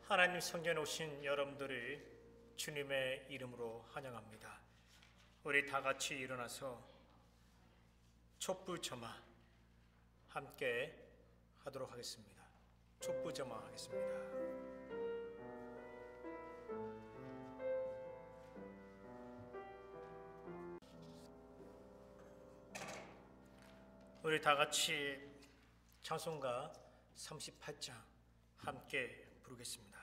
하나님 성전에 오신 여러분들을 주님의 이름으로 환영합니다. 우리 다 같이 일어나서 촛불점화 함께 하도록 하겠습니다. 촛불점화 하겠습니다. 우리 다 같이 찬송가 38장 함께 부르겠습니다.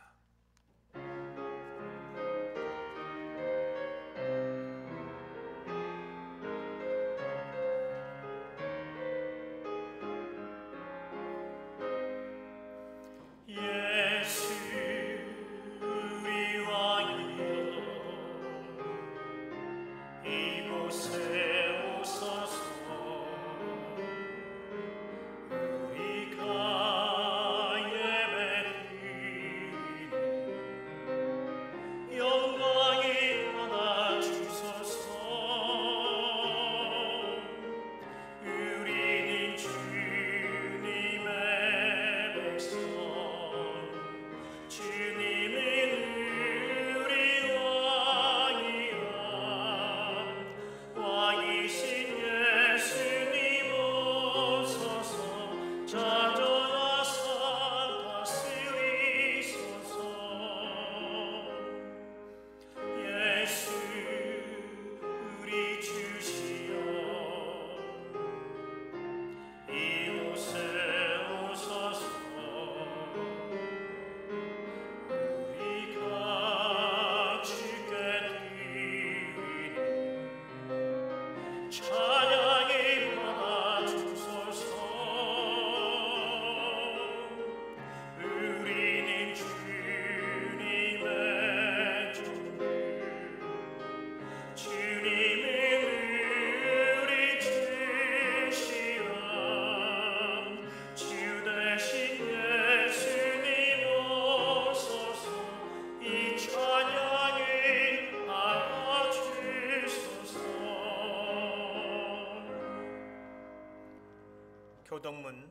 교동문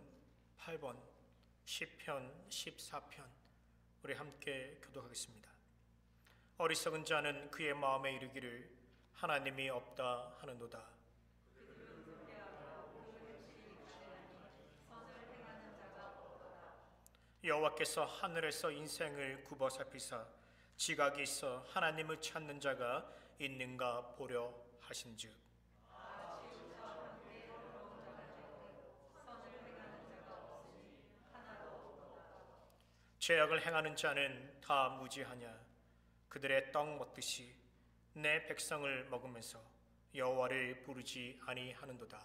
8번 시편 14편 우리 함께 교독하겠습니다. 어리석은 자는 그의 마음에 이르기를 하나님이 없다 하는도다. 여호와께서 하늘에서 인생을 굽어 살피사 지각이 있어 하나님을 찾는 자가 있는가 보려 하신즉 죄악을 행하는 자는 다 무지하냐. 그들의 떡 먹듯이 내 백성을 먹으면서 여호와를 부르지 아니하는도다.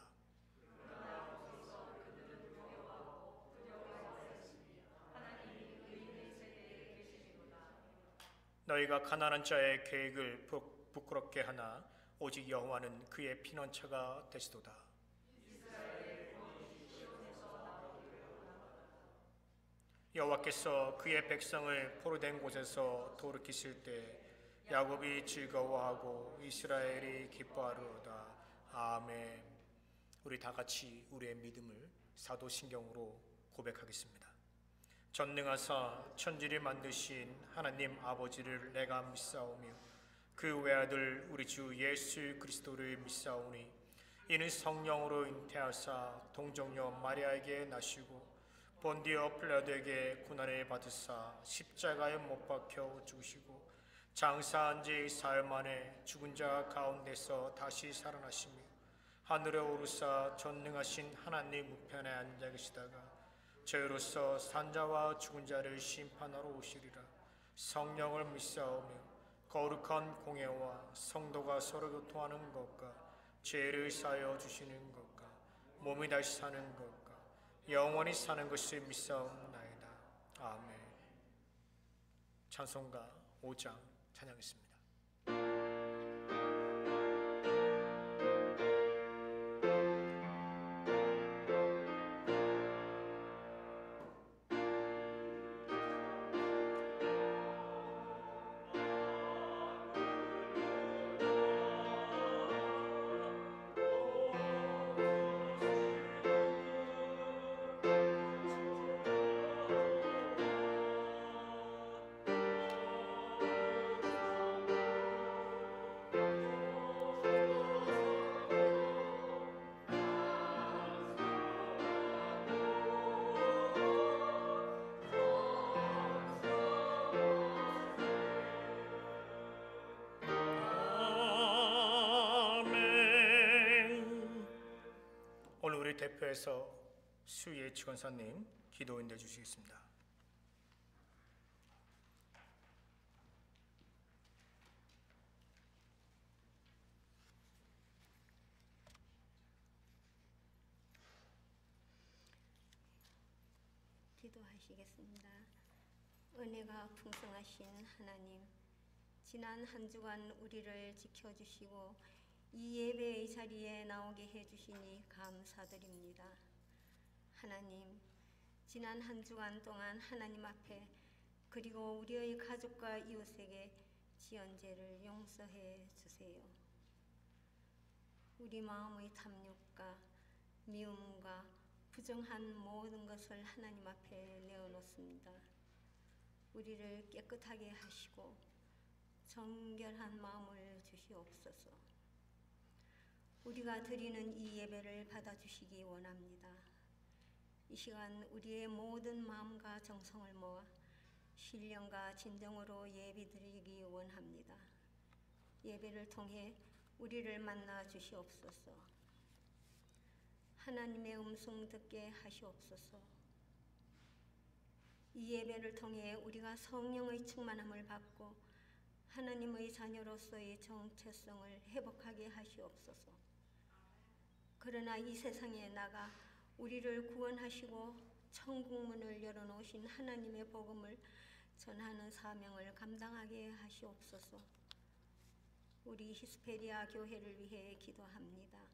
너희가 가난한 자의 계획을 부끄럽게 하나 오직 여호와는 그의 피난처가 되시도다. 여호와께서 그의 백성을 포로된 곳에서 돌이키실 때 야곱이 즐거워하고 이스라엘이 기뻐하리로다. 아멘. 우리 다 같이 우리의 믿음을 사도신경으로 고백하겠습니다. 전능하사 천지를 만드신 하나님 아버지를 내가 믿사오며 그 외아들 우리 주 예수 그리스도를 믿사오니 이는 성령으로 잉태하사 동정녀 마리아에게 나시고 본디오 필라도에게 고난을 받으사 십자가에 못 박혀 죽으시고 장사한 지 사흘 만에 죽은 자 가운데서 다시 살아나시며 하늘에 오르사 전능하신 하나님 우편에 앉아 계시다가 저희로서 산자와 죽은 자를 심판하러 오시리라. 성령을 믿사오며 거룩한 공예와 성도가 서로 교통하는 것과 죄를 사하여 주시는 것과 몸이 다시 사는 것과 영원히 사는 것을 믿사옵나이다. 아멘. 찬송가 5장 찬양했습니다. 계속해서 수예치 권사님 기도 인도해 주시겠습니다. 기도하시겠습니다. 은혜가 풍성하신 하나님, 지난 한 주간 우리를 지켜주시고 이 예배의 자리에 나오게 해주시니 감사드립니다. 하나님, 지난 한 주간 동안 하나님 앞에 그리고 우리의 가족과 이웃에게 지은 죄를 용서해 주세요. 우리 마음의 탐욕과 미움과 부정한 모든 것을 하나님 앞에 내어놓습니다. 우리를 깨끗하게 하시고 정결한 마음을 주시옵소서. 우리가 드리는 이 예배를 받아주시기 원합니다. 이 시간 우리의 모든 마음과 정성을 모아 신령과 진정으로 예배드리기 원합니다. 예배를 통해 우리를 만나 주시옵소서. 하나님의 음성 듣게 하시옵소서. 이 예배를 통해 우리가 성령의 충만함을 받고 하나님의 자녀로서의 정체성을 회복하게 하시옵소서. 그러나 이 세상에 나가 우리를 구원하시고 천국 문을 열어놓으신 하나님의 복음을 전하는 사명을 감당하게 하시옵소서. 우리 히스페리아 교회를 위해 기도합니다.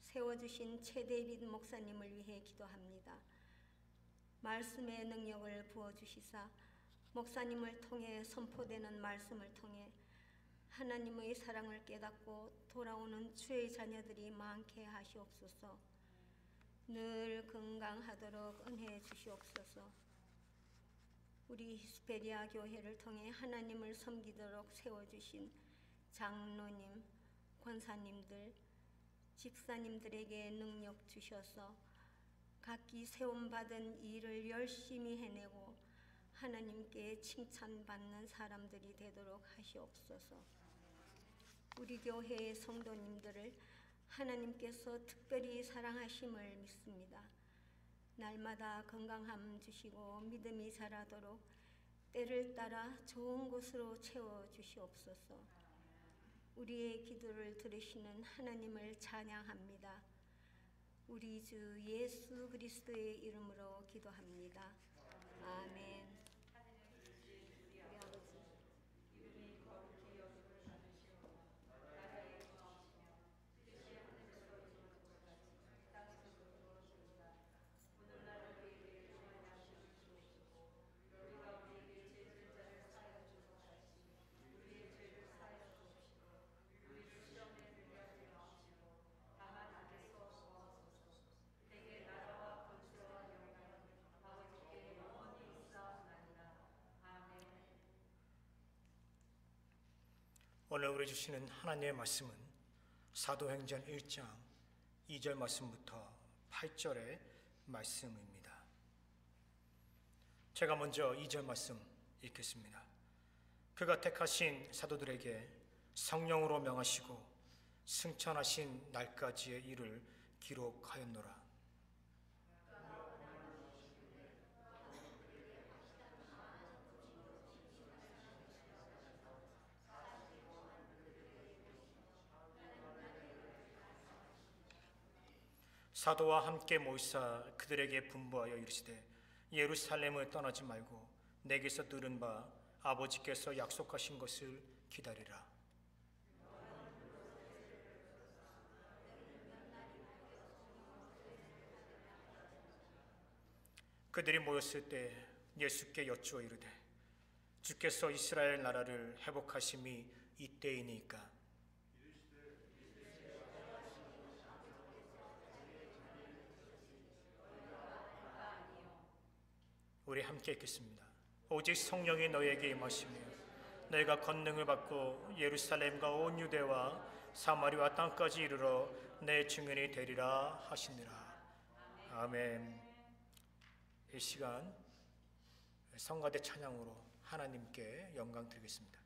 세워주신 최대빗 목사님을 위해 기도합니다. 말씀의 능력을 부어주시사 목사님을 통해 선포되는 말씀을 통해 하나님의 사랑을 깨닫고 돌아오는 주의 자녀들이 많게 하시옵소서. 늘 건강하도록 은혜해 주시옵소서. 우리 히스페리아 교회를 통해 하나님을 섬기도록 세워주신 장로님, 권사님들, 집사님들에게 능력 주셔서 각기 세움받은 일을 열심히 해내고 하나님께 칭찬받는 사람들이 되도록 하시옵소서. 우리 교회의 성도님들을 하나님께서 특별히 사랑하심을 믿습니다. 날마다 건강함 주시고 믿음이 자라도록 때를 따라 좋은 곳으로 채워주시옵소서. 우리의 기도를 들으시는 하나님을 찬양합니다. 우리 주 예수 그리스도의 이름으로 기도합니다. 아멘. 오늘 우리 주시는 하나님의 말씀은 사도행전 1장 2절 말씀부터 8절의 말씀입니다. 제가 먼저 2절 말씀 읽겠습니다. 그가 택하신 사도들에게 성령으로 명하시고 승천하신 날까지의 일을 기록하였노라. 사도와 함께 모이사 그들에게 분부하여 이르시되 예루살렘을 떠나지 말고 내게서 들은 바 아버지께서 약속하신 것을 기다리라. 그들이 모였을 때 예수께 여쭈어 이르되 주께서 이스라엘 나라를 회복하심이 이때이니까. 우리 함께 읽겠습니다. 오직 성령이 너희에게 임하시며 너희가 권능을 받고 예루살렘과 온 유대와 사마리아 땅까지 이르러 내 증인이 되리라 하시니라. 아멘. 이 시간 성가대 찬양으로 하나님께 영광 드리겠습니다.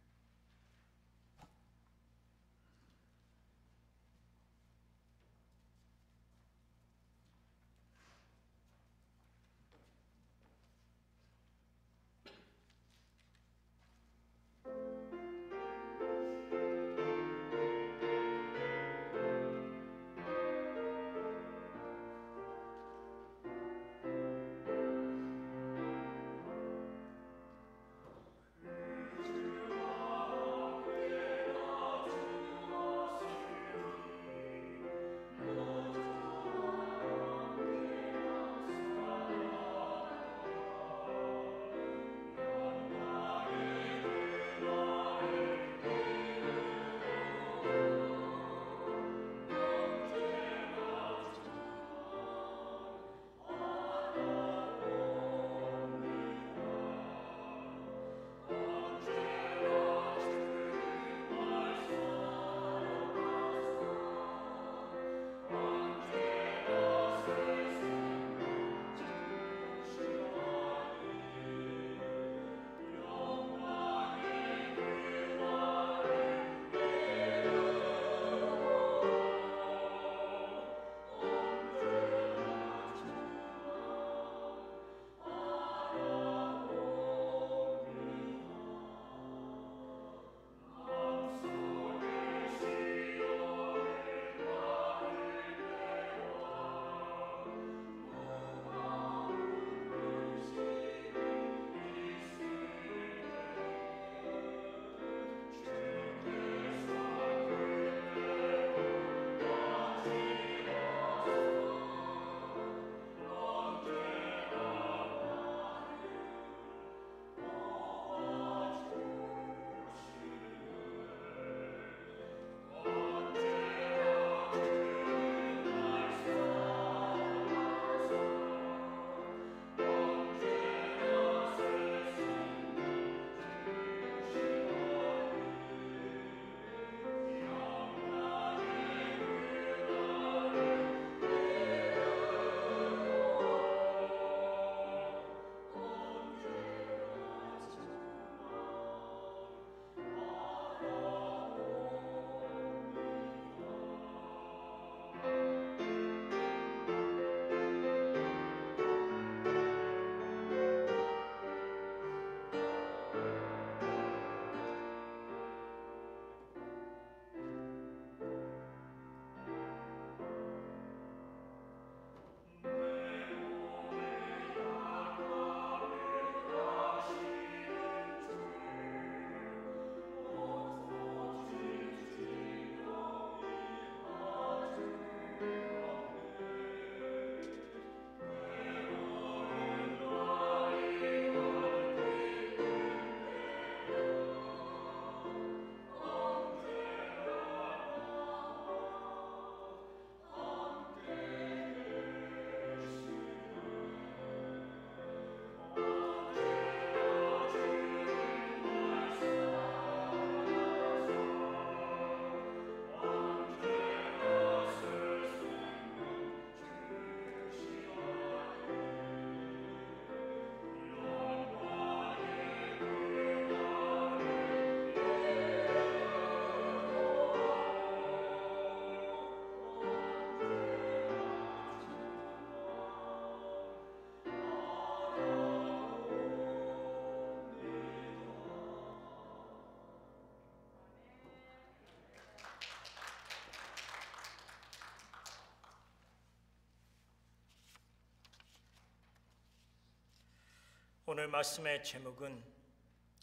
오늘 말씀의 제목은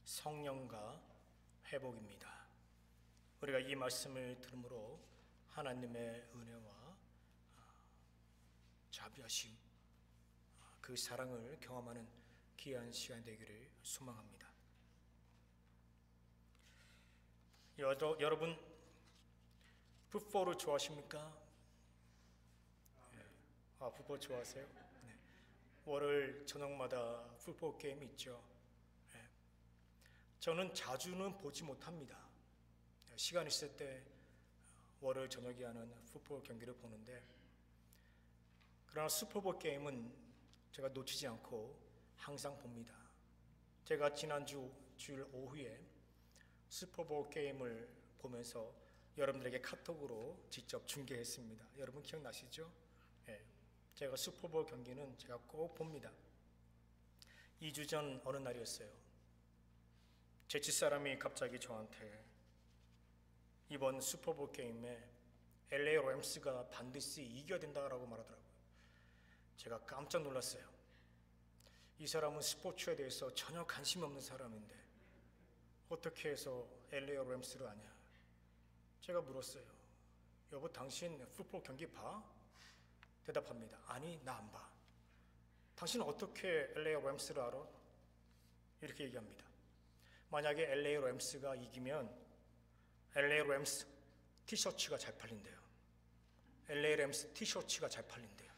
성령과 회복입니다. 우리가 이 말씀을 들음으로 하나님의 은혜와 자비하심, 그 사랑을 경험하는 귀한 시간 되기를 소망합니다. 여러분, 풋볼을 좋아하십니까? 풋볼 좋아하세요? 네. 월요일 저녁마다 풋볼 게임이 있죠. 네. 저는 자주는 보지 못합니다. 시간 있을 때 월요일 저녁에 하는 풋볼 경기를 보는데, 그러나 슈퍼볼 게임은 제가 놓치지 않고 항상 봅니다. 제가 지난주 주일 오후에 슈퍼볼 게임을 보면서 여러분들에게 카톡으로 직접 중계했습니다. 여러분 기억나시죠? 네. 제가 슈퍼볼 경기는 제가 꼭 봅니다. 2주 전 어느 날이었어요. 제 집사람이 갑자기 저한테 이번 슈퍼볼 게임에 LA 램스가 반드시 이겨야 된다라고 말하더라고요. 제가 깜짝 놀랐어요. 이 사람은 스포츠에 대해서 전혀 관심 없는 사람인데 어떻게 해서 LA 램스를 아냐? 제가 물었어요. 여보, 당신 풋볼 경기 봐? 대답합니다. 아니, 나 안 봐. 당신 어떻게 LA 램스를 알아? 이렇게 얘기합니다. 만약에 LA 램스가 이기면 LA 램스 티셔츠가 잘 팔린대요. LA 램스 티셔츠가 잘 팔린대요.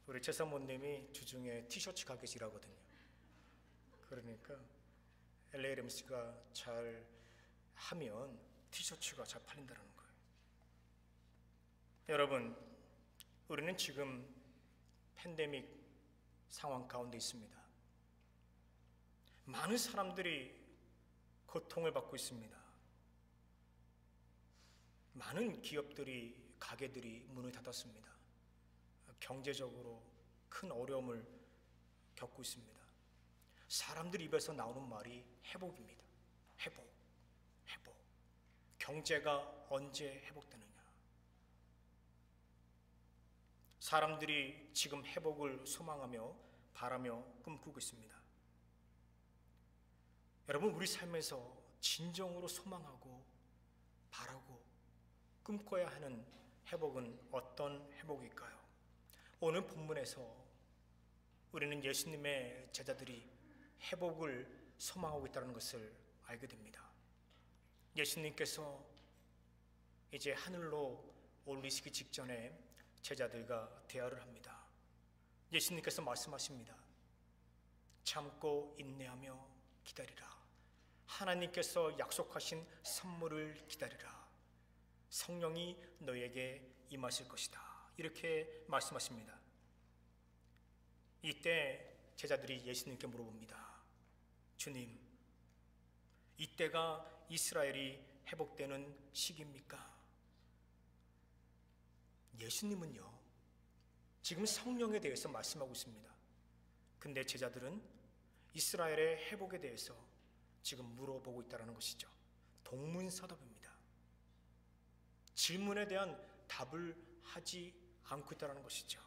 우리 최사모님이 주중에 티셔츠 가게 일하거든요. 그러니까 LA 램스가 잘 하면 티셔츠가 잘 팔린다는 거예요. 여러분, 우리는 지금 팬데믹 상황 가운데 있습니다. 많은 사람들이 고통을 받고 있습니다. 많은 기업들이, 가게들이 문을 닫았습니다. 경제적으로 큰 어려움을 겪고 있습니다. 사람들 입에서 나오는 말이 회복입니다. 회복. 경제가 언제 회복되느냐? 사람들이 지금 회복을 소망하며 바라며 꿈꾸고 있습니다. 여러분, 우리 삶에서 진정으로 소망하고 바라고 꿈꿔야 하는 회복은 어떤 회복일까요? 오늘 본문에서 우리는 예수님의 제자들이 회복을 소망하고 있다는 것을 알게 됩니다. 예수님께서 이제 하늘로 올리시기 직전에 제자들과 대화를 합니다. 예수님께서 말씀하십니다. 참고 인내하며 기다리라. 하나님께서 약속하신 선물을 기다리라. 성령이 너에게 임하실 것이다. 이렇게 말씀하십니다. 이때 제자들이 예수님께 물어봅니다. 주님, 이때가 이스라엘이 회복되는 시기입니까? 예수님은요, 지금 성령에 대해서 말씀하고 있습니다. 근데 제자들은 이스라엘의 회복에 대해서 지금 물어보고 있다는 것이죠. 동문서답입니다. 질문에 대한 답을 하지 않고 있다는 것이죠.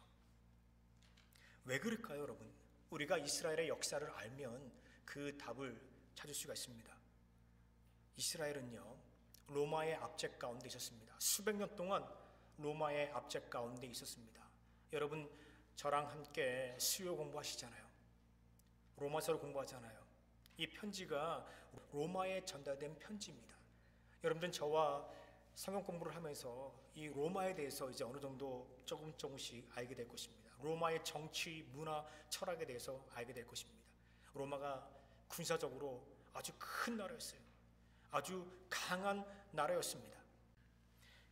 왜 그럴까요, 여러분? 우리가 이스라엘의 역사를 알면 그 답을 찾을 수가 있습니다. 이스라엘은요, 로마의 압제 가운데 있었습니다. 수백 년 동안 로마의 압제 가운데 있었습니다. 여러분, 저랑 함께 수요 공부하시잖아요. 로마서를 공부하잖아요. 이 편지가 로마에 전달된 편지입니다. 여러분들은 저와 성경 공부를 하면서 이 로마에 대해서 이제 어느 정도 조금씩 알게 될 것입니다. 로마의 정치, 문화, 철학에 대해서 알게 될 것입니다. 로마가 군사적으로 아주 큰 나라였어요. 아주 강한 나라였습니다.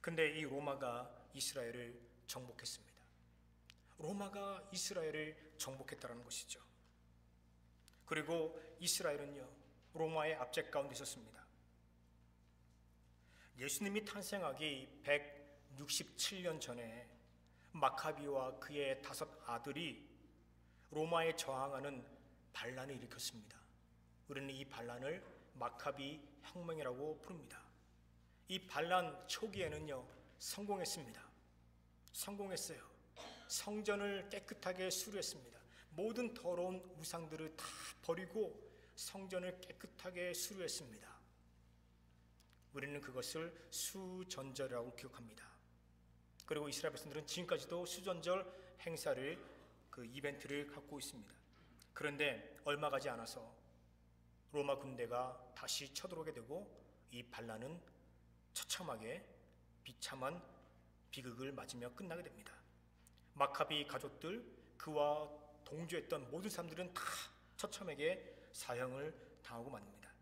근데 이 로마가 이스라엘을 정복했습니다. 로마가 이스라엘을 정복했다는 것이죠. 그리고 이스라엘은요, 로마의 압제 가운데 있었습니다. 예수님이 탄생하기 167년 전에 마카비와 그의 5 아들이 로마에 저항하는 반란을 일으켰습니다. 우리는 이 반란을 마카비 혁명이라고 부릅니다. 이 반란 초기에는요, 성공했습니다. 성공했어요. 성전을 깨끗하게 수리했습니다. 모든 더러운 우상들을 다 버리고 성전을 깨끗하게 수리했습니다. 우리는 그것을 수전절이라고 기억합니다. 그리고 이스라엘 백성들은 지금까지도 수전절 행사를 그 이벤트를 갖고 있습니다. 그런데 얼마 가지 않아서 로마 군대가 다시 쳐들어오게 되고 이 반란은 처참하게 비참한 비극을 맞으며 끝나게 됩니다. 마카비 가족들, 그와 동조했던 모든 사람들은 다 처참하게 사형을 당하고 맙니다.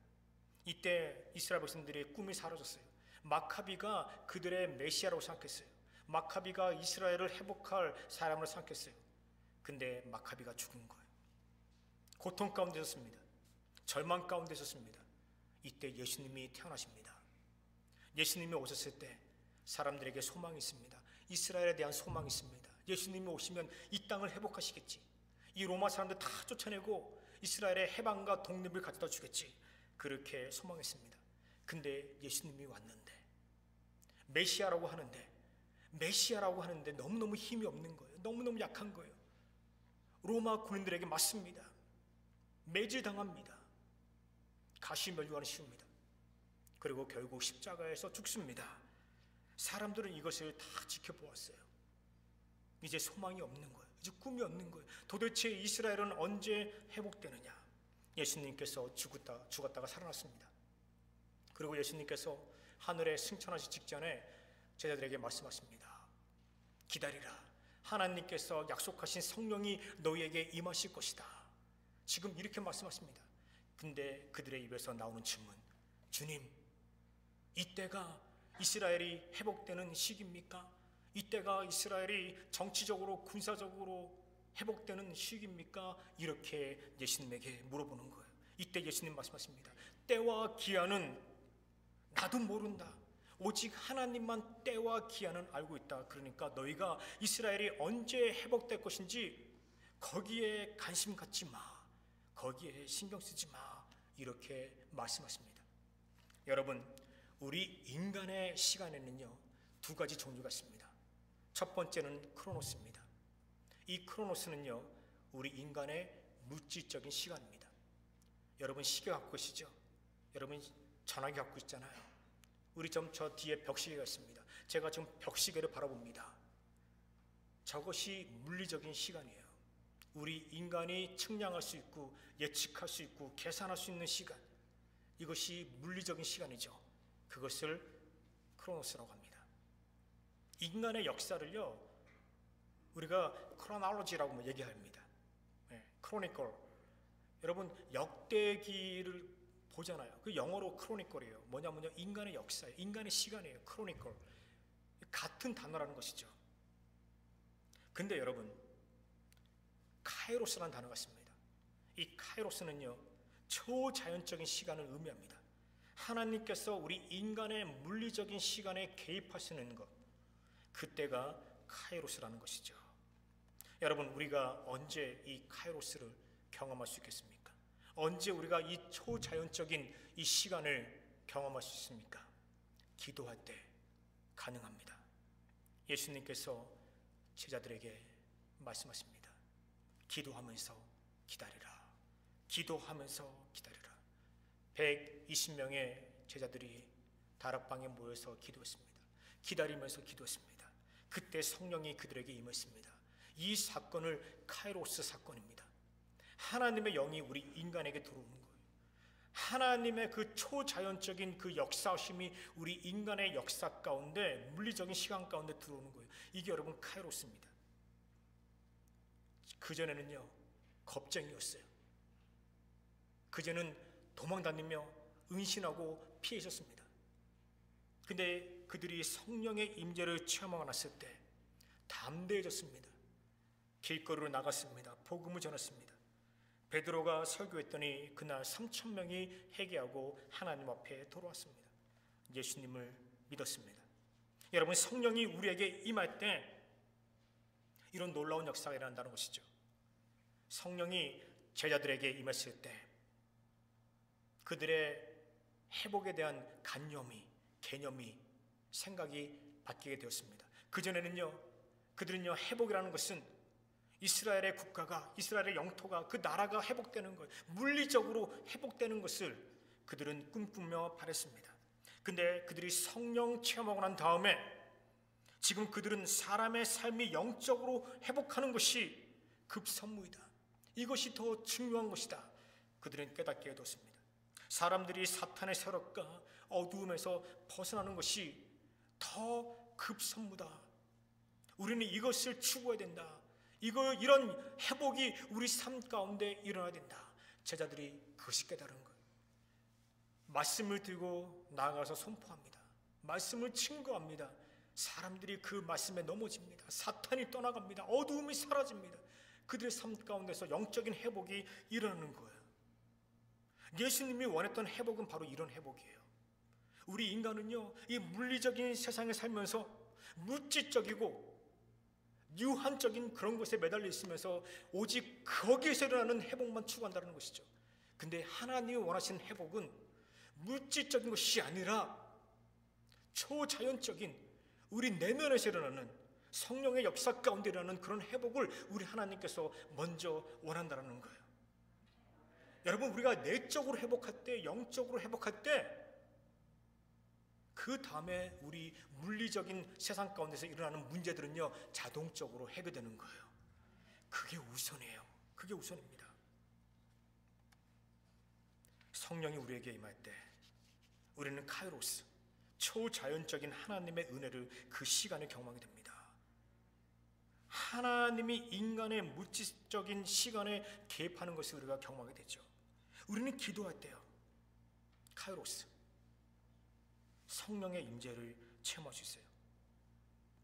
이때 이스라엘 백성들의 꿈이 사라졌어요. 마카비가 그들의 메시아라고 생각했어요. 마카비가 이스라엘을 회복할 사람으로 생각했어요. 근데 마카비가 죽은 거예요. 고통 가운데 있었습니다. 절망 가운데 있었습니다. 이때 예수님이 태어나십니다. 예수님이 오셨을 때 사람들에게 소망이 있습니다. 이스라엘에 대한 소망이 있습니다. 예수님이 오시면 이 땅을 회복하시겠지. 이 로마 사람들 다 쫓아내고 이스라엘의 해방과 독립을 가져다 주겠지. 그렇게 소망했습니다. 근데 예수님이 왔는데 메시아라고 하는데 너무너무 힘이 없는 거예요. 너무너무 약한 거예요. 로마 군인들에게 맞습니다. 매질당합니다. 가시면류관을 씌웁니다. 그리고 결국 십자가에서 죽습니다. 사람들은 이것을 다 지켜보았어요. 이제 소망이 없는 거예요. 이제 꿈이 없는 거예요. 도대체 이스라엘은 언제 회복되느냐? 예수님께서 죽었다가 살아났습니다. 그리고 예수님께서 하늘에 승천하시 직전에 제자들에게 말씀하십니다. 기다리라. 하나님께서 약속하신 성령이 너희에게 임하실 것이다. 지금 이렇게 말씀하십니다. 근데 그들의 입에서 나오는 질문, 주님, 이때가 이스라엘이 회복되는 시기입니까? 이때가 이스라엘이 정치적으로 군사적으로 회복되는 시기입니까? 이렇게 예수님에게 물어보는 거예요. 이때 예수님 말씀하십니다. 때와 기한은 나도 모른다. 오직 하나님만 때와 기한은 알고 있다. 그러니까 너희가 이스라엘이 언제 회복될 것인지 거기에 관심 갖지 마. 거기에 신경 쓰지 마. 이렇게 말씀하십니다. 여러분, 우리 인간의 시간에는요, 두 가지 종류가 있습니다. 첫 번째는 크로노스입니다. 이 크로노스는요, 우리 인간의 물질적인 시간입니다. 여러분 시계 갖고 계시죠? 여러분 전화기 갖고 있잖아요. 우리 저 뒤에 벽시계가 있습니다. 제가 지금 벽시계를 바라봅니다. 저것이 물리적인 시간이에요. 우리 인간이 측량할 수 있고 예측할 수 있고 계산할 수 있는 시간, 이것이 물리적인 시간이죠. 그것을 크로노스라고 합니다. 인간의 역사를요, 우리가 크로놀로지라고 얘기합니다. 크로니컬. 여러분 역대기를 보잖아요. 그 영어로 크로니컬이에요. 뭐냐면요, 인간의 역사예요. 인간의 시간이에요. 크로니컬. 같은 단어라는 것이죠. 근데 여러분, 카이로스라는 단어가 있습니다. 이 카이로스는요, 초자연적인 시간을 의미합니다. 하나님께서 우리 인간의 물리적인 시간에 개입하시는 것, 그때가 카이로스라는 것이죠. 여러분, 우리가 언제 이 카이로스를 경험할 수 있겠습니까? 언제 우리가 이 초자연적인 이 시간을 경험할 수 있습니까? 기도할 때 가능합니다. 예수님께서 제자들에게 말씀하십니다. 기도하면서 기다리라. 기도하면서 기다리라. 120명의 제자들이 다락방에 모여서 기도했습니다. 기다리면서 기도했습니다. 그때 성령이 그들에게 임했습니다. 이 사건을 카이로스 사건입니다. 하나님의 영이 우리 인간에게 들어오는 거예요. 하나님의 그 초자연적인 그 역사심이 우리 인간의 역사 가운데, 물리적인 시간 가운데 들어오는 거예요. 이게 여러분 카이로스입니다. 그전에는요, 겁쟁이였어요. 그전에는 도망다니며 은신하고 피해 있었습니다. 근데 그들이 성령의 임재를 체험하고 났을 때 담대해졌습니다. 길거리로 나갔습니다. 복음을 전했습니다. 베드로가 설교했더니 그날 3,000명이 회개하고 하나님 앞에 돌아왔습니다. 예수님을 믿었습니다. 여러분, 성령이 우리에게 임할 때 이런 놀라운 역사가 일어난다는 것이죠. 성령이 제자들에게 임했을 때 그들의 회복에 대한 개념이, 생각이 바뀌게 되었습니다. 그전에는요, 그들은요, 회복이라는 것은 이스라엘의 국가가, 이스라엘의 영토가, 그 나라가 회복되는 것, 물리적으로 회복되는 것을 그들은 꿈꾸며 바랬습니다. 근데 그들이 성령 체험하고 난 다음에 지금 그들은 사람의 삶이 영적으로 회복하는 것이 급선무이다. 이것이 더 중요한 것이다. 그들은 깨닫게 되었습니다. 사람들이 사탄의 세력과 어두움에서 벗어나는 것이 더 급선무다. 우리는 이것을 추구해야 된다. 이런 회복이 우리 삶 가운데 일어나야 된다. 제자들이 그것이 깨달은 거예요. 말씀을 들고 나아가서 선포합니다. 말씀을 증거합니다. 사람들이 그 말씀에 넘어집니다. 사탄이 떠나갑니다. 어두움이 사라집니다. 그들의 삶 가운데서 영적인 회복이 일어나는 거예요. 예수님이 원했던 회복은 바로 이런 회복이에요. 우리 인간은요, 이 물리적인 세상에 살면서 물질적이고 유한적인 그런 것에 매달려 있으면서 오직 거기에서 일어나는 회복만 추구한다는 것이죠. 근데 하나님이 원하시는 회복은 물질적인 것이 아니라 초자연적인 우리 내면에서 일어나는 성령의 역사 가운데 일어나는 그런 회복을 우리 하나님께서 먼저 원한다는 거예요. 여러분, 우리가 내적으로 회복할 때, 영적으로 회복할 때, 그 다음에 우리 물리적인 세상 가운데서 일어나는 문제들은요, 자동적으로 해결되는 거예요. 그게 우선이에요. 그게 우선입니다. 성령이 우리에게 임할 때 우리는 카이로스, 초자연적인 하나님의 은혜를 그 시간에 경험하게 됩니다. 하나님이 인간의 물질적인 시간에 개입하는 것을 우리가 경험하게 되죠. 우리는 기도할 때요, 카이로스, 성령의 임재를 체험할 수 있어요.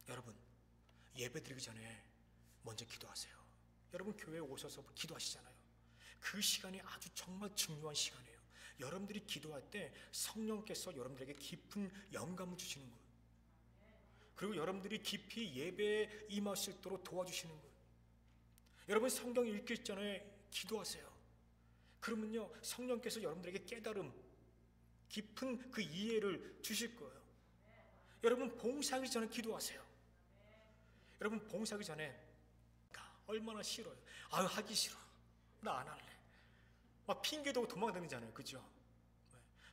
여러분, 예배 드리기 전에 먼저 기도하세요. 여러분, 교회에 오셔서 기도하시잖아요. 그 시간이 아주 정말 중요한 시간이에요. 여러분들이 기도할 때 성령께서 여러분들에게 깊은 영감을 주시는 거예요. 그리고 여러분들이 깊이 예배에 임할 수 있도록 도와주시는 거예요. 여러분, 성경 읽기 전에 기도하세요. 그러면요, 성령께서 여러분들에게 깨달음, 깊은 그 이해를 주실 거예요. 여러분, 봉사하기 전에 기도하세요. 여러분, 봉사하기 전에 얼마나 싫어요. 아유, 하기 싫어. 나 안 할래. 막 핑계대고 도망다니잖아요. 그죠?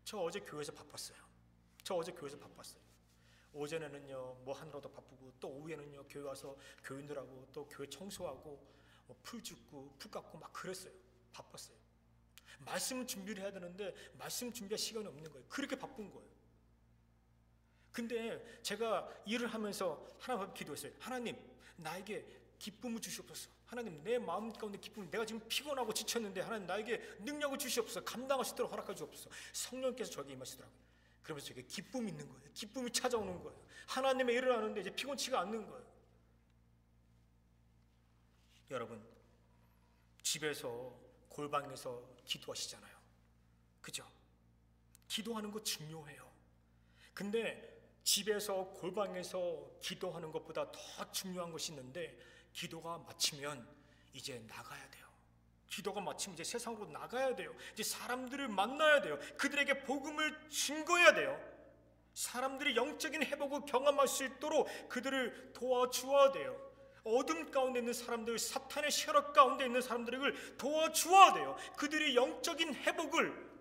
저 어제 교회에서 바빴어요. 오전에는요, 뭐 하느라도 바쁘고, 또 오후에는요, 교회 와서 교인들하고 또 교회 청소하고 풀 줍고 풀 깎고 막 그랬어요. 바빴어요. 말씀 준비를 해야 되는데 말씀 준비할 시간이 없는 거예요. 그렇게 바쁜 거예요. 근데 제가 일을 하면서 하나님 앞에 기도했어요. 하나님, 나에게 기쁨을 주시옵소서. 하나님, 내 마음 가운데 기쁨을, 내가 지금 피곤하고 지쳤는데 하나님, 나에게 능력을 주시옵소서. 감당할 수 있도록 허락해 주옵소서. 성령께서 저에게 임하시더라고요. 그러면서 저에게 기쁨이 있는 거예요. 기쁨이 찾아오는 거예요. 하나님의 일을 하는데 이제 피곤치가 않는 거예요. 여러분, 집에서 골방에서 기도하시잖아요. 그죠? 기도하는 거 중요해요. 근데 집에서 골방에서 기도하는 것보다 더 중요한 것이 있는데, 기도가 마치면 이제 나가야 돼요. 기도가 마치면 이제 세상으로 나가야 돼요. 이제 사람들을 만나야 돼요. 그들에게 복음을 증거해야 돼요. 사람들이 영적인 회복을 경험할 수 있도록 그들을 도와주어야 돼요. 어둠 가운데 있는 사람들, 사탄의 세력 가운데 있는 사람들을 도와주어야 돼요. 그들이 영적인 회복을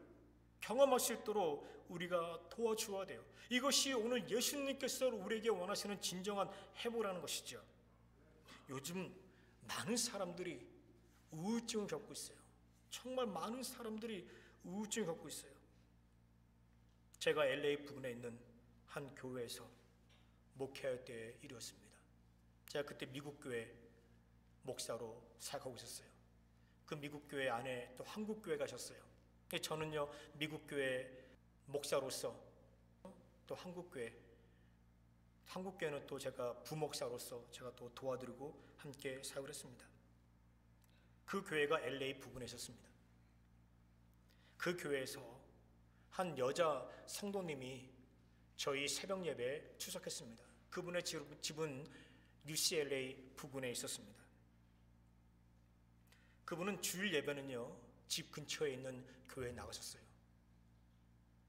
경험할 수 있도록 우리가 도와주어야 돼요. 이것이 오늘 예수님께서 우리에게 원하시는 진정한 회복이라는 것이죠. 요즘 많은 사람들이 우울증을 겪고 있어요. 정말 많은 사람들이 우울증을 겪고 있어요. 제가 LA 부근에 있는 한 교회에서 목회할 때의 일이었습니다. 제가 그때 미국 교회 목사로 사역하고 있었어요. 그 미국 교회 안에 또 한국 교회 가셨어요. 저는요, 미국 교회 목사로서 또 한국 교회는 또 제가 부목사로서 제가 또 도와드리고 함께 사역을 했습니다. 그 교회가 LA 부근에 있었습니다. 그 교회에서 한 여자 성도님이 저희 새벽 예배에出席했습니다. 그분의 집은 UCLA 부근에 있었습니다. 그분은 주일 예배는요, 집 근처에 있는 교회에 나가셨어요.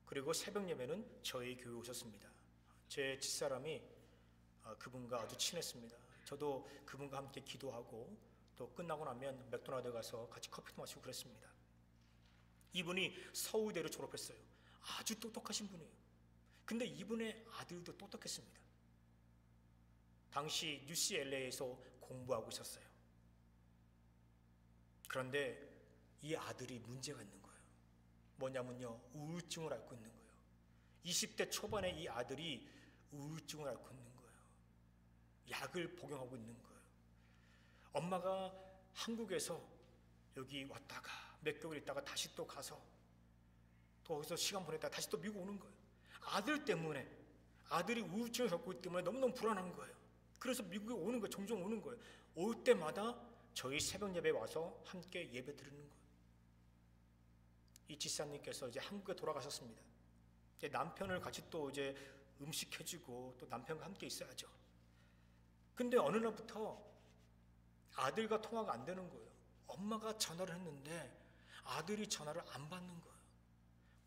그리고 새벽 예배는 저희 교회에 오셨습니다. 제 집사람이 그분과 아주 친했습니다. 저도 그분과 함께 기도하고 또 끝나고 나면 맥도날드 가서 같이 커피도 마시고 그랬습니다. 이분이 서울대를 졸업했어요. 아주 똑똑하신 분이에요. 근데 이분의 아들도 똑똑했습니다. 당시 UCLA에서 공부하고 있었어요. 그런데 이 아들이 문제가 있는 거예요. 뭐냐면요, 우울증을 앓고 있는 거예요. 20대 초반에 이 아들이 우울증을 앓고 있는 거예요. 약을 복용하고 있는 거예요. 엄마가 한국에서 여기 왔다가 몇 개월 있다가 다시 또 가서 또 거기서 시간 보냈다가 다시 또 미국 오는 거예요. 아들 때문에, 아들이 우울증을 겪고 있기 때문에 너무너무 불안한 거예요. 그래서 미국에 오는 거예요. 종종 오는 거예요. 올 때마다 저희 새벽 예배에 와서 함께 예배 드리는 거예요. 이 지사님께서 이제 한국에 돌아가셨습니다. 이제 남편을 같이 또 이제 음식 해주고 또 남편과 함께 있어야죠. 근데 어느 날부터 아들과 통화가 안 되는 거예요. 엄마가 전화를 했는데 아들이 전화를 안 받는 거예요.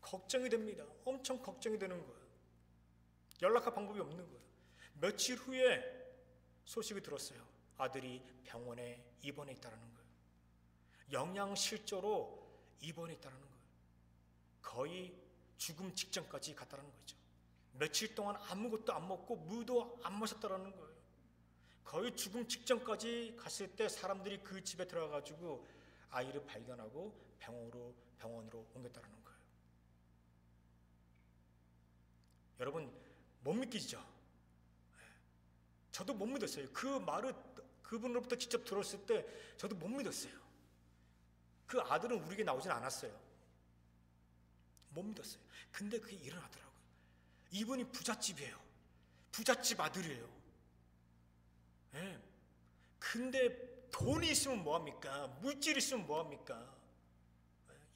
걱정이 됩니다. 엄청 걱정이 되는 거예요. 연락할 방법이 없는 거예요. 며칠 후에 소식을 들었어요. 아들이 병원에 입원해 있다는 거예요. 영양실조로 입원해 있다는 거예요. 거의 죽음 직전까지 갔다는 거죠. 며칠 동안 아무것도 안 먹고 물도 안 마셨다는 거예요. 거의 죽음 직전까지 갔을 때 사람들이 그 집에 들어가가지고 아이를 발견하고 병원으로 옮겼다는 거예요. 여러분, 못 믿기죠? 저도 못 믿었어요. 그 말을 그분으로부터 직접 들었을 때 저도 못 믿었어요. 그 아들은 우리에게 나오진 않았어요. 못 믿었어요. 근데 그게 일어나더라고요. 이분이 부잣집이에요. 부잣집 아들이에요. 네. 근데 돈이 있으면 뭐합니까? 물질이 있으면 뭐합니까?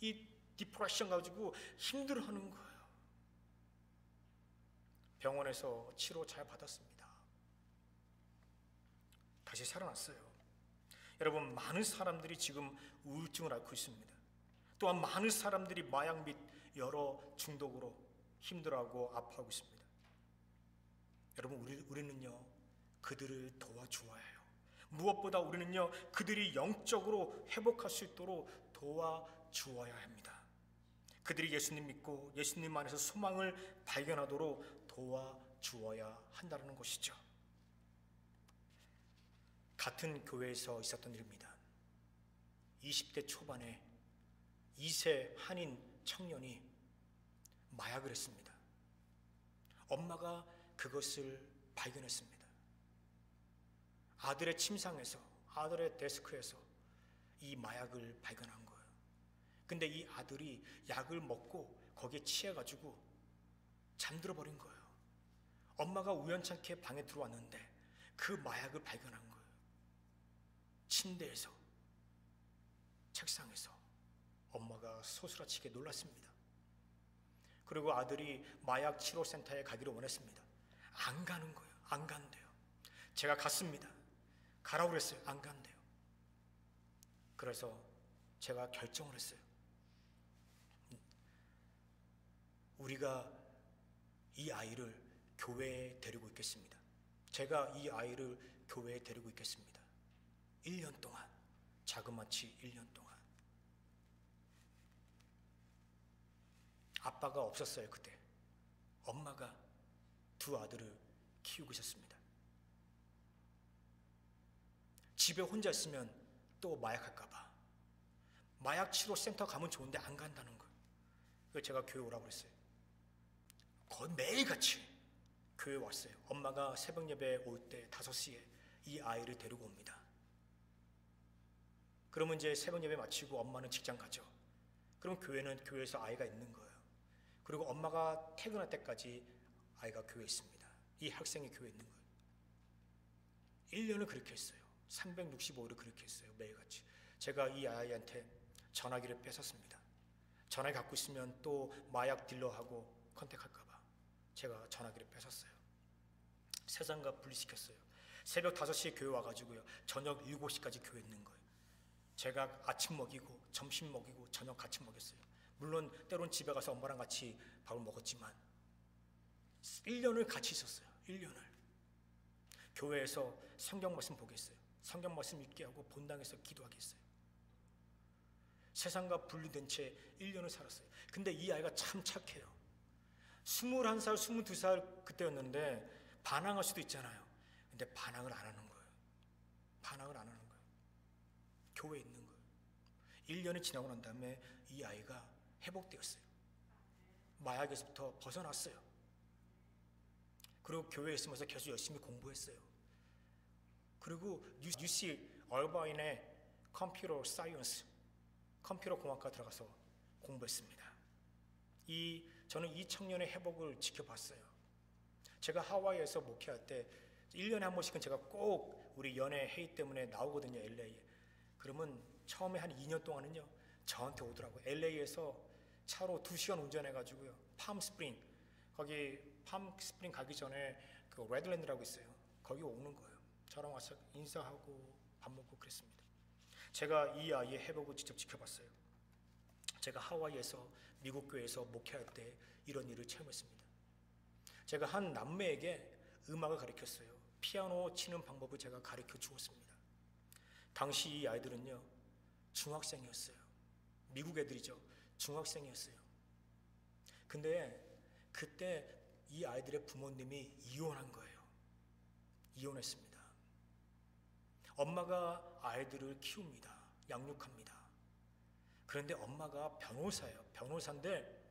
이 디프레션 가지고 힘들어하는 거예요. 병원에서 치료 잘 받았습니다. 다시 살아났어요. 여러분, 많은 사람들이 지금 우울증을 앓고 있습니다. 또한 많은 사람들이 마약 및 여러 중독으로 힘들어하고 아파하고 있습니다. 여러분, 우리는요, 그들을 도와주어야 해요. 무엇보다 우리는요, 그들이 영적으로 회복할 수 있도록 도와주어야 합니다. 그들이 예수님 믿고 예수님 안에서 소망을 발견하도록 도와주어야 한다는 것이죠. 같은 교회에서 있었던 일입니다. 20대 초반에 2세 한인 청년이 마약을 했습니다. 엄마가 그것을 발견했습니다. 아들의 침상에서, 아들의 데스크에서 이 마약을 발견한 거예요. 근데 이 아들이 약을 먹고 거기에 취해가지고 잠들어 버린 거예요. 엄마가 우연찮게 방에 들어왔는데 그 마약을 발견한 거예요. 침대에서, 책상에서 엄마가 소스라치게 놀랐습니다. 그리고 아들이 마약 치료센터에 가기를 원했습니다. 안 가는 거예요. 안 간대요. 제가 갔습니다. 가라고 그랬어요. 안 간대요. 그래서 제가 결정을 했어요. 우리가 이 아이를 교회에 데리고 있겠습니다. 제가 이 아이를 교회에 데리고 있겠습니다. 1년 동안, 자그마치 1년 동안. 아빠가 없었어요, 그때. 엄마가 두 아들을 키우고 있었습니다. 집에 혼자 있으면 또 마약할까봐. 마약 치료센터 가면 좋은데 안 간다는 거예요. 그래서 제가 교회 오라고 그랬어요. 거의 매일같이 교회 왔어요. 엄마가 새벽 예배 올 때 5시에 이 아이를 데리고 옵니다. 그러면 이제 새벽 예배 마치고 엄마는 직장 가죠. 그럼 교회에서 아이가 있는 거예요. 그리고 엄마가 퇴근할 때까지 아이가 교회에 있습니다. 이 학생이 교회에 있는 거예요. 1년을 그렇게 했어요. 365일을 그렇게 했어요. 매일같이. 제가 이 아이한테 전화기를 뺏었습니다. 전화기 갖고 있으면 또 마약 딜러하고 컨택할까봐 제가 전화기를 뺏었어요. 세상과 분리시켰어요. 새벽 5시에 교회 와가지고요, 저녁 7시까지 교회에 있는 거예요. 제가 아침 먹이고 점심 먹이고 저녁 같이 먹였어요. 물론 때론 집에 가서 엄마랑 같이 밥을 먹었지만 1년을 같이 있었어요. 1년을. 교회에서 성경 말씀 보겠어요. 성경 말씀 읽게 하고 본당에서 기도하게 했어요. 세상과 분리된 채 1년을 살았어요. 근데 이 아이가 참 착해요. 21살, 22살 그때였는데 반항할 수도 있잖아요. 근데 반항을 안 하는 거예요. 반항을 안 하는 거예요. 교회에 있는 거예요. 1년이 지나고 난 다음에 이 아이가 회복되었어요. 마약에서부터 벗어났어요. 그리고 교회에 있으면서 계속 열심히 공부했어요. 그리고 UC 얼바인의 컴퓨터 사이언스, 컴퓨터 공학과 들어가서 공부했습니다. 저는 이 청년의 회복을 지켜봤어요. 제가 하와이에서 목회할 때 1년에 한 번씩은 제가 꼭 우리 연애 회의 때문에 나오거든요, LA에. 그러면 처음에 한 2년 동안은요, 저한테 오더라고요. LA에서 차로 2시간 운전해가지고요, 팜스프링, 거기 팜스프링 가기 전에 그 레드랜드라고 있어요. 거기 오는 거예요. 저랑 와서 인사하고 밥 먹고 그랬습니다. 제가 이 아이의 회복을 직접 지켜봤어요. 제가 하와이에서 미국 교회에서 목회할 때 이런 일을 체험했습니다. 제가 한 남매에게 음악을 가르쳤어요. 피아노 치는 방법을 제가 가르쳐 주었습니다. 당시 이 아이들은요, 중학생이었어요. 미국 애들이죠. 중학생이었어요. 근데 그때 이 아이들의 부모님이 이혼한 거예요. 이혼했습니다. 엄마가 아이들을 키웁니다. 양육합니다. 그런데 엄마가 변호사예요. 변호사인데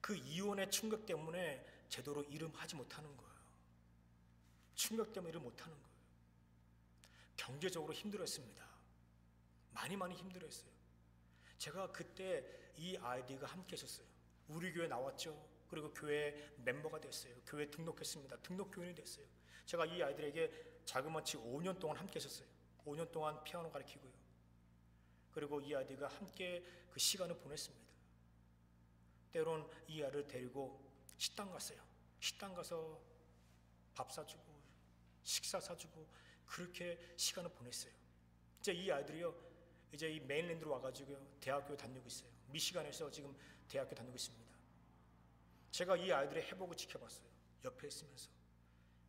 그 이혼의 충격 때문에 제대로 일을 하지 못하는 거예요. 충격 때문에 일을 못하는 거예요. 경제적으로 힘들었습니다. 많이 힘들었어요. 제가 그때 이 아이들과 함께 있었어요. 우리 교회 나왔죠. 그리고 교회 멤버가 됐어요. 교회 등록했습니다. 등록 교인이 됐어요. 제가 이 아이들에게 자그마치 5년 동안 함께 있었어요. 5년 동안 피아노 가르치고요. 그리고 이 아이들과 함께 그 시간을 보냈습니다. 때론 이 아이를 데리고 식당 갔어요. 식당 가서 밥 사주고 식사 사주고 그렇게 시간을 보냈어요. 이제 이 아이들이요, 이제 이 메인랜드로 와가지고요, 대학교 다니고 있어요. 미시간에서 지금 대학교 다니고 있습니다. 제가 이 아이들의 회복을 지켜봤어요. 옆에 있으면서.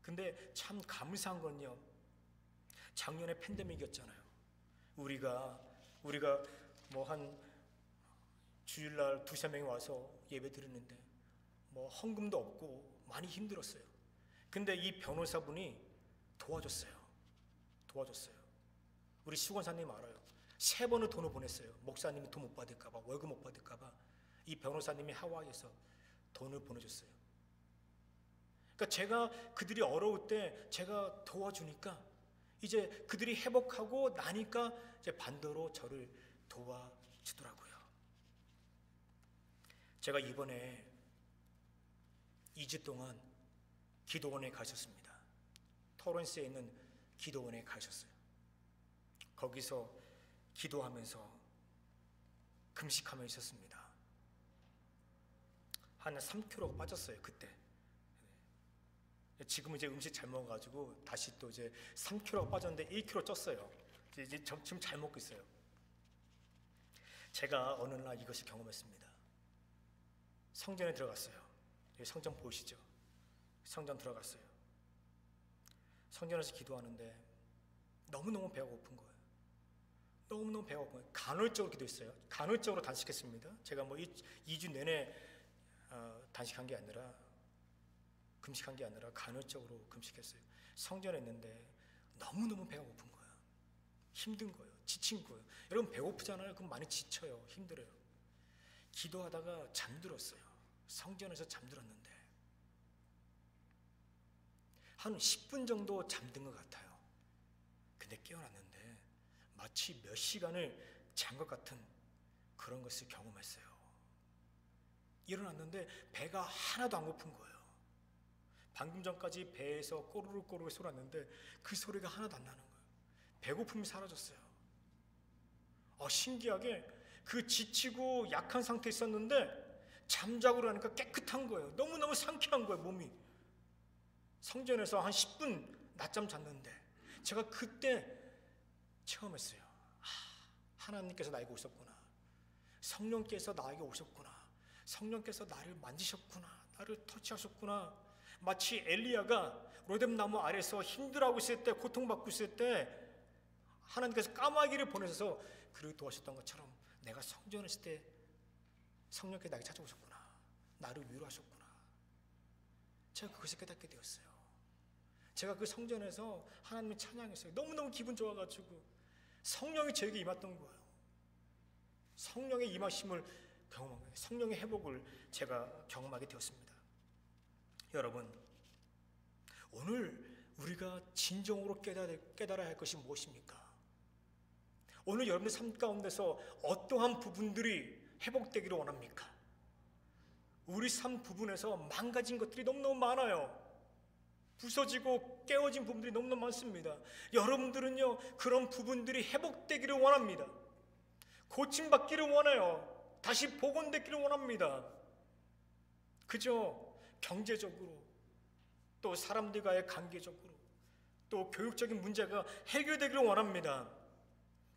근데 참 감사한 건요, 작년에 팬데믹이었잖아요. 우리가 뭐 한 주일날 2-3명이 와서 예배 드렸는데 뭐 헌금도 없고 많이 힘들었어요. 근데 이 변호사분이 도와줬어요. 우리 수건사님 알아요. 3번을 돈을 보냈어요. 목사님이 돈 못 받을까봐, 월급 못 받을까봐. 이 변호사님이 하와이에서 돈을 보내줬어요. 그러니까 제가 그들이 어려울 때 제가 도와주니까 이제 그들이 회복하고 나니까 이제 반대로 저를 도와주더라고요. 제가 이번에 2주 동안 기도원에 가셨습니다. 토렌스에 있는 기도원에 가셨어요. 거기서 기도하면서 금식하며 있었습니다. 한 3kg 빠졌어요, 그때. 지금 이제 음식 잘 먹어가지고 다시 또 이제 3kg 빠졌는데 1kg 쪘어요. 이제 지금 잘 먹고 있어요. 제가 어느 날 이것을 경험했습니다. 성전에 들어갔어요. 여기 성전 보이시죠? 성전 들어갔어요. 성전에서 기도하는데 너무너무 배가 고픈 거예요. 너무너무 배가 고픈 거예요. 간헐적으로 기도했어요. 간헐적으로 단식했습니다. 제가 뭐 2주 내내 단식한 게 아니라, 금식한 게 아니라 간헐적으로 금식했어요. 성전에 있는데 너무너무 배가 고픈 거예요. 힘든 거예요. 지친 거예요. 여러분 배고프잖아요. 그럼 많이 지쳐요. 힘들어요. 기도하다가 잠들었어요. 성전에서 잠들었는데 한 10분 정도 잠든 것 같아요. 근데 깨어났는데 마치 몇 시간을 잔 것 같은 그런 것을 경험했어요. 일어났는데 배가 하나도 안 고픈 거예요. 방금 전까지 배에서 꼬르륵 소리 났는데 그 소리가 하나도 안 나는 거예요. 배고픔이 사라졌어요. 신기하게 그 지치고 약한 상태에 있었는데 잠자고 그러니까 깨끗한 거예요. 너무너무 상쾌한 거예요, 몸이. 성전에서 한 10분 낮잠 잤는데 제가 그때 체험했어요. 하나님께서 나에게 오셨구나. 성령께서 나에게 오셨구나. 성령께서 나를 만지셨구나. 나를 터치하셨구나. 마치 엘리야가 로뎀나무 아래서 힘들어하고 있을 때, 고통받고 있을 때 하나님께서 까마귀를 보내셔서 그를 도와주셨던 것처럼 내가 성전했을 때 성령께서 나에게 찾아오셨구나. 나를 위로하셨구나. 제가 그것을 깨닫게 되었어요. 제가 그 성전에서 하나님을 찬양했어요. 너무너무 기분 좋아가지고 성령이 저에게 임했던 거예요. 성령의 임하심을 경험한 거예요. 성령의 회복을 제가 경험하게 되었습니다. 여러분, 오늘 우리가 진정으로 깨달아야 할 것이 무엇입니까? 오늘 여러분의 삶 가운데서 어떠한 부분들이 회복되기를 원합니까? 우리 삶 부분에서 망가진 것들이 너무너무 많아요. 부서지고 깨어진 부분들이 너무너무 많습니다. 여러분들은요, 그런 부분들이 회복되기를 원합니다. 고침받기를 원해요. 다시 복원되기를 원합니다. 그죠? 경제적으로, 또 사람들과의 관계적으로, 또 교육적인 문제가 해결되기를 원합니다.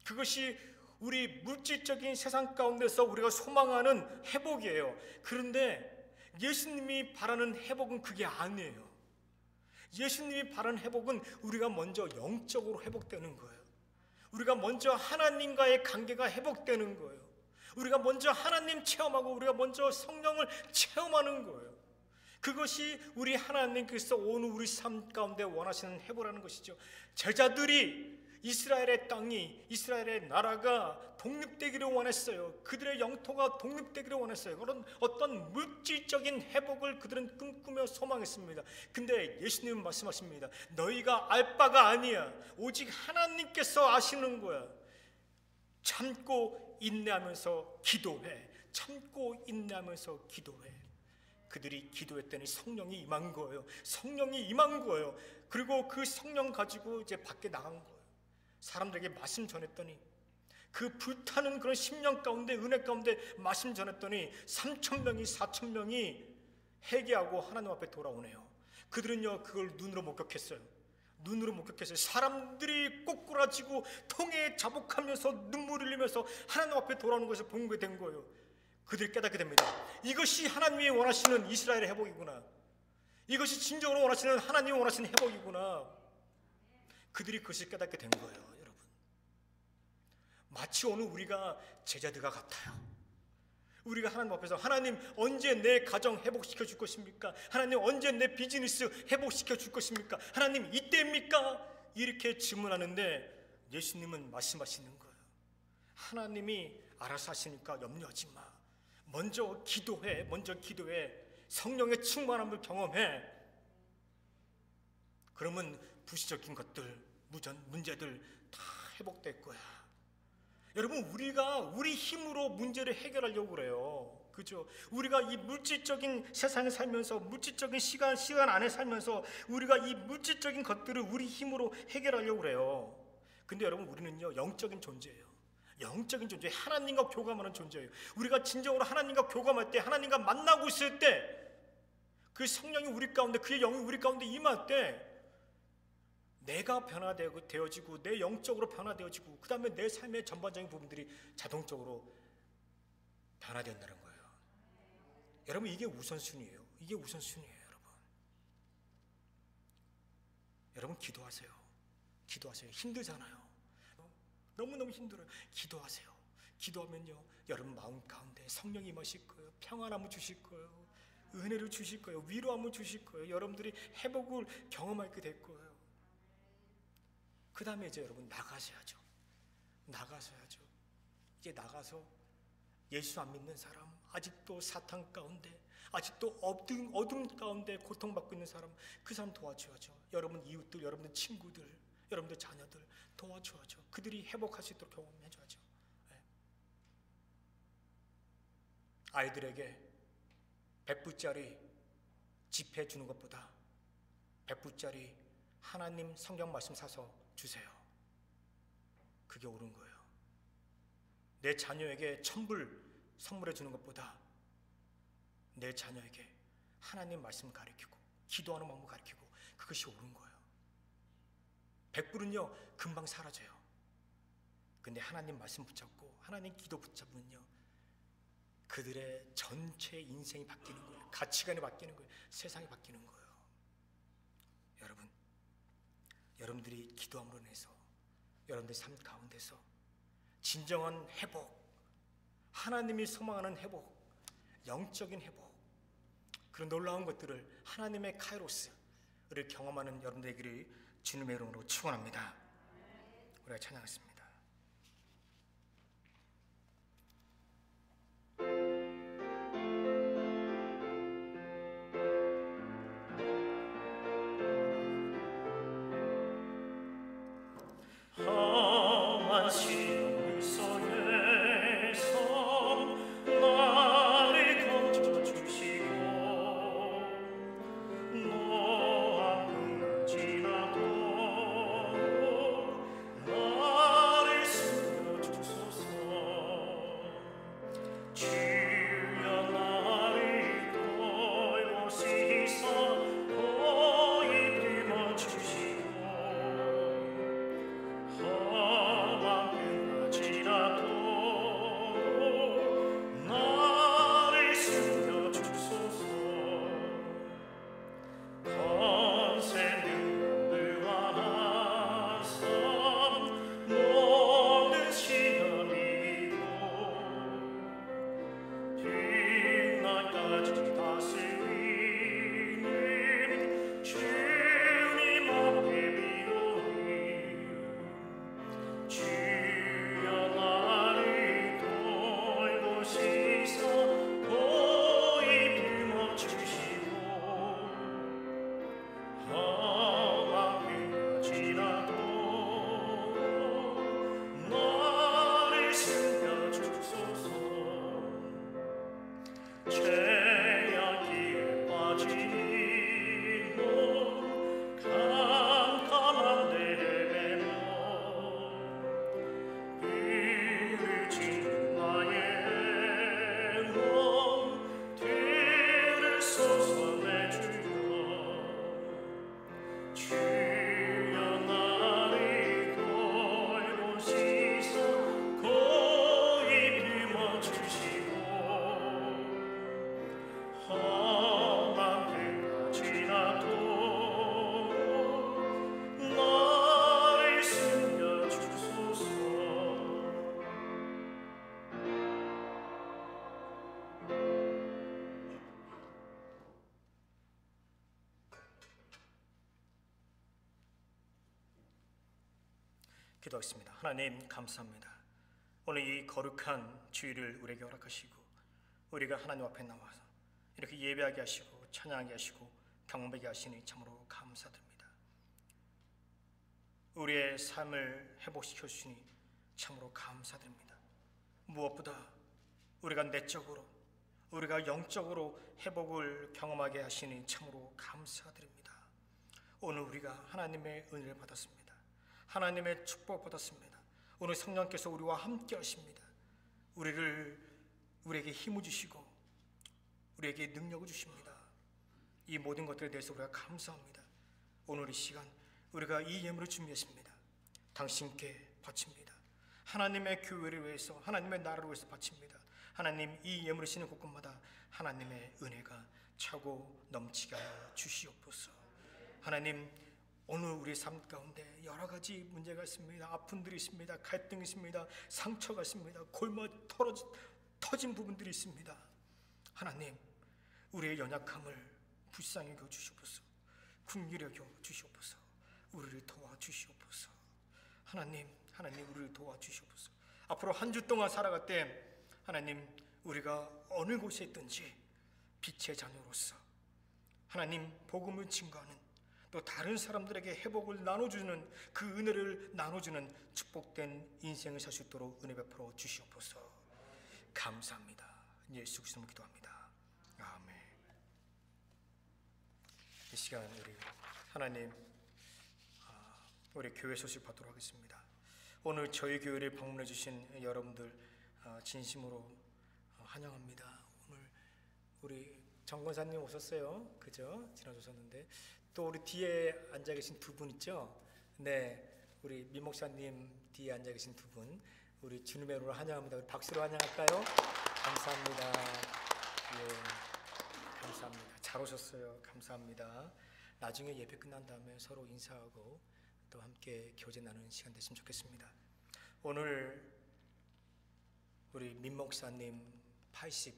그것이 우리 물질적인 세상 가운데서 우리가 소망하는 회복이에요. 그런데 예수님이 바라는 회복은 그게 아니에요. 예수님이 바라는 회복은 우리가 먼저 영적으로 회복되는 거예요. 우리가 먼저 하나님과의 관계가 회복되는 거예요. 우리가 먼저 하나님 체험하고 우리가 먼저 성령을 체험하는 거예요. 그것이 우리 하나님께서 오늘 우리 삶 가운데 원하시는 회복이라는 것이죠. 제자들이 이스라엘의 땅이, 이스라엘의 나라가 독립되기를 원했어요. 그들의 영토가 독립되기를 원했어요. 그런 어떤 물질적인 회복을 그들은 꿈꾸며 소망했습니다. 근데 예수님은 말씀하십니다. 너희가 알 바가 아니야. 오직 하나님께서 아시는 거야. 참고 인내하면서 기도해. 참고 인내하면서 기도해. 그들이 기도했더니 성령이 임한 거예요. 성령이 임한 거예요. 그리고 그 성령 가지고 이제 밖에 나간 거예요. 사람들에게 말씀 전했더니 그 불타는 그런 심령 가운데, 은혜 가운데 말씀 전했더니 3,000명이 4,000명이 회개하고 하나님 앞에 돌아오네요. 그들은요, 그걸 눈으로 목격했어요. 눈으로 목격했어요. 사람들이 꼬꾸라지고 통에 자복하면서 눈물 흘리면서 하나님 앞에 돌아오는 것을 보게 된 거예요. 그들이 깨닫게 됩니다. 이것이 하나님이 원하시는 이스라엘의 회복이구나. 이것이 진정으로 원하시는 하나님이 원하시는 회복이구나. 그들이 그것을 깨닫게 된 거예요. 여러분, 마치 오늘 우리가 제자들과 같아요. 우리가 하나님 앞에서 하나님 언제 내 가정 회복시켜 줄 것입니까? 하나님 언제 내 비즈니스 회복시켜 줄 것입니까? 하나님 이때입니까? 이렇게 질문하는데 예수님은 말씀하시는 거예요. 하나님이 알아서 하시니까 염려하지 마. 먼저 기도해. 먼저 기도해. 성령의 충만함을 경험해. 그러면 부수적인 것들, 문제들 다 회복될 거야. 여러분, 우리가 우리 힘으로 문제를 해결하려고 그래요. 그죠? 우리가 이 물질적인 세상에 살면서, 물질적인 시간 안에 살면서 우리가 이 물질적인 것들을 우리 힘으로 해결하려고 그래요. 근데 여러분, 우리는요, 영적인 존재예요. 영적인 존재, 하나님과 교감하는 존재예요. 우리가 진정으로 하나님과 교감할 때, 하나님과 만나고 있을 때, 그 성령이 우리 가운데, 그의 영이 우리 가운데 임할 때 내가 변화되어지고 내 영적으로 변화되어지고 그 다음에 내 삶의 전반적인 부분들이 자동적으로 변화된다는 거예요. 여러분, 이게 우선순위예요. 이게 우선순위예요. 여러분 기도하세요. 기도하세요. 힘들잖아요. 너무너무 힘들어요. 기도하세요. 기도하면요, 여러분 마음 가운데 성령이 임하실 거예요. 평안함을 주실 거예요. 은혜를 주실 거예요. 위로함을 주실 거예요. 여러분들이 회복을 경험하게 될 거예요. 그 다음에 이제 여러분 나가셔야죠. 나가셔야죠. 이제 나가서 예수 안 믿는 사람, 아직도 사탄 가운데, 아직도 어둠 가운데 고통받고 있는 사람, 그 사람 도와줘야죠. 여러분 이웃들, 여러분들 친구들, 여러분들 자녀들 도와줘야죠. 그들이 회복할 수 있도록 경험해줘야죠. 아이들에게 100불짜리 지폐 주는 것보다 100불짜리 하나님 성경 말씀 사서 주세요. 그게 옳은 거예요. 내 자녀에게 1000불 선물해 주는 것보다 내 자녀에게 하나님 말씀 가르치고 기도하는 방법 가르치고 그것이 옳은 거예요. 100불은요 금방 사라져요. 근데 하나님 말씀 붙잡고 하나님 기도 붙잡으면요 그들의 전체 인생이 바뀌는 거예요. 가치관이 바뀌는 거예요. 세상이 바뀌는 거예요. 여러분들이 기도함으로 인해서 여러분들 삶 가운데서 진정한 회복, 하나님이 소망하는 회복, 영적인 회복, 그런 놀라운 것들을 하나님의 카이로스를 경험하는 여러분들에게 주님의 이름으로 축원합니다. 우리가 찬양하겠습니다. 기도하겠습니다. 하나님 감사합니다. 오늘 이 거룩한 주일을 우리에게 허락하시고 우리가 하나님 앞에 나와서 이렇게 예배하게 하시고 찬양하게 하시고 경배하게 하시니 참으로 감사드립니다. 우리의 삶을 회복시켜 주시니 참으로 감사드립니다. 무엇보다 우리가 내적으로 우리가 영적으로 회복을 경험하게 하시니 참으로 감사드립니다. 오늘 우리가 하나님의 은혜를 받았습니다. 하나님의 축복 받았습니다. 오늘 성령께서 우리와 함께 하십니다. 우리에게 힘을 주시고 우리에게 능력을 주십니다. 이 모든 것들에 대해서 우리가 감사합니다. 오늘 이 시간 우리가 이 예물을 준비했습니다. 당신께 바칩니다. 하나님의 교회를 위해서 하나님의 나라를 위해서 바칩니다. 하나님 이 예물을 쓰는 곳곳마다 하나님의 은혜가 차고 넘치게 하여 주시옵소서. 하나님 오늘 우리 삶 가운데 여러 가지 문제가 있습니다. 아픔들이 있습니다. 갈등이 있습니다. 상처가 있습니다. 골마 터진 부분들이 있습니다. 하나님 우리의 연약함을 불쌍히 여겨 주시옵소서. 긍휼히 여겨 주시옵소서. 우리를 도와주시옵소서. 하나님 우리를 도와주시옵소서. 앞으로 한 주 동안 살아갈 때 하나님 우리가 어느 곳에 있든지 빛의 자녀로서 하나님 복음을 증거하는 또 다른 사람들에게 회복을 나눠주는 그 은혜를 나눠주는 축복된 인생을 살 수 있도록 은혜 베풀어 주시옵소서. 감사합니다. 예수 그리스도로 기도합니다. 아멘. 이 시간 우리 하나님 우리 교회 소식 받도록 하겠습니다. 오늘 저희 교회를 방문해 주신 여러분들 진심으로 환영합니다. 오늘 우리 정 권사님 오셨어요. 그죠? 지난주 오셨는데 또 우리 뒤에 앉아 계신 두 분 있죠? 네, 우리 민 목사님 뒤에 앉아 계신 두 분, 우리 주님의 이름으로 환영합니다. 우리 박수로 환영할까요? 감사합니다. 예, 감사합니다. 잘 오셨어요. 감사합니다. 나중에 예배 끝난 다음에 서로 인사하고 또 함께 교제 나누는 시간 됐으면 좋겠습니다. 오늘 우리 민 목사님 80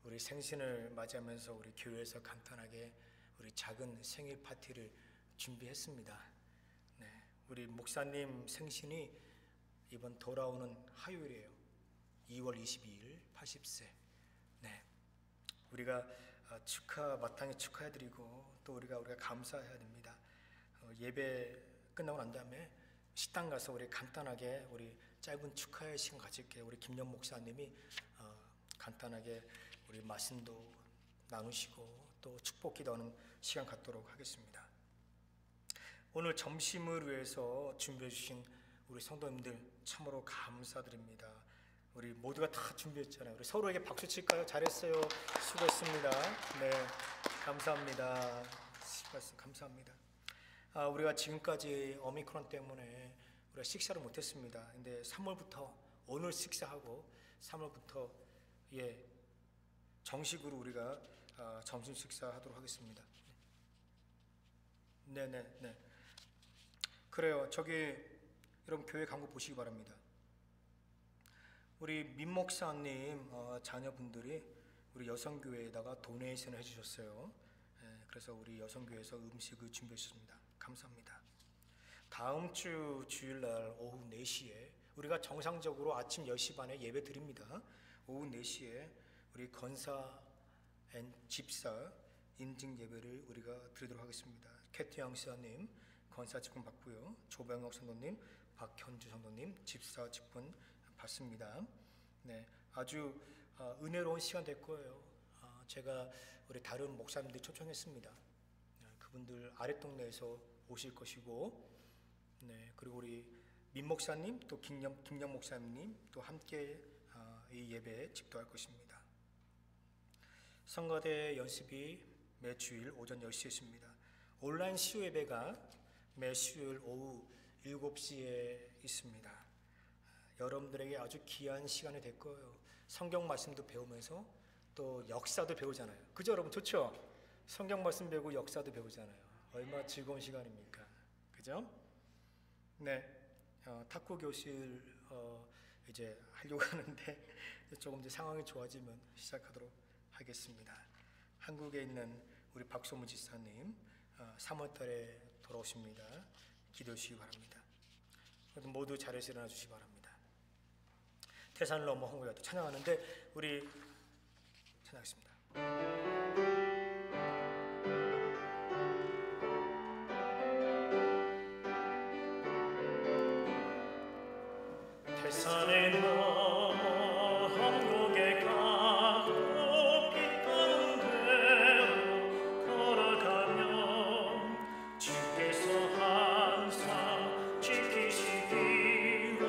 우리 생신을 맞이하면서 우리 교회에서 간단하게 우리 작은 생일 파티를 준비했습니다. 네, 우리 목사님 생신이 이번 돌아오는 화요일이에요. 2월 22일 80세. 네, 우리가 마땅히 축하해드리고 또 우리가 감사해야 됩니다. 예배 끝나고 난 다음에 식당 가서 우리 간단하게 우리 짧은 축하의 시간 가질게요. 우리 김영 목사님이 간단하게 우리 말씀도 나누시고 또 축복 기도하는 시간 갖도록 하겠습니다. 오늘 점심을 위해서 준비해 주신 우리 성도님들 참으로 감사드립니다. 우리 모두가 다 준비했잖아요. 우리 서로에게 박수 칠까요? 잘했어요. 수고했습니다. 네, 감사합니다. 감사합니다. 우리가 지금까지 오미크론 때문에 우리가 식사를 못했습니다. 근데 3월부터 오늘 식사하고 3월부터 정식으로 우리가 점심 식사하도록 하겠습니다. 네네네. 그래요. 저기 여러분 교회 광고 보시기 바랍니다. 우리 민 목사님 자녀분들이 우리 여성교회에다가 도네이션을 해주셨어요. 그래서 우리 여성교회에서 음식을 준비해 주셨습니다. 감사합니다. 다음 주 주일날 오후 4시에 우리가 정상적으로 아침 10시 반에 예배 드립니다. 오후 4시에 우리 건사 앤 집사 인증 예배를 우리가 드리도록 하겠습니다. 캐티양 시사님 건사 직분 받고요. 조병혁 성도님, 박현주 성도님 집사 직분 받습니다. 네, 아주 은혜로운 시간 될 거예요. 제가 우리 다른 목사님들 초청했습니다. 그분들 아랫동네에서 오실 것이고, 네, 그리고 우리 민 목사님 또 김영 목사님 또 함께 이 예배에 집도할 것입니다. 성가대 연습이 매 주일 오전 10시에 있습니다. 온라인 시우 예배가 매 수요일 오후 7시에 있습니다. 여러분들에게 아주 귀한 시간이 될 거예요. 성경 말씀도 배우면서 또 역사도 배우잖아요. 그죠 여러분? 좋죠? 성경 말씀 배우고 역사도 배우잖아요. 얼마나 즐거운 시간입니까? 그죠? 네, 탁구 교실 이제 하려고 하는데 조금 이제 상황이 좋아지면 시작하도록 하겠습니다. 한국에 있는 우리 박소문 지사님 3월달에 돌아오십니다. 기도해 주시기 바랍니다. 모두 자리에서 일어나 주시기 바랍니다. 태산을 넘어 홍구야 찬양하는데 우리 찬양하겠습니다. 태산에 넘어 한국에 가고 빛 가운데로 걸어가면 주께서 항상 지키시기로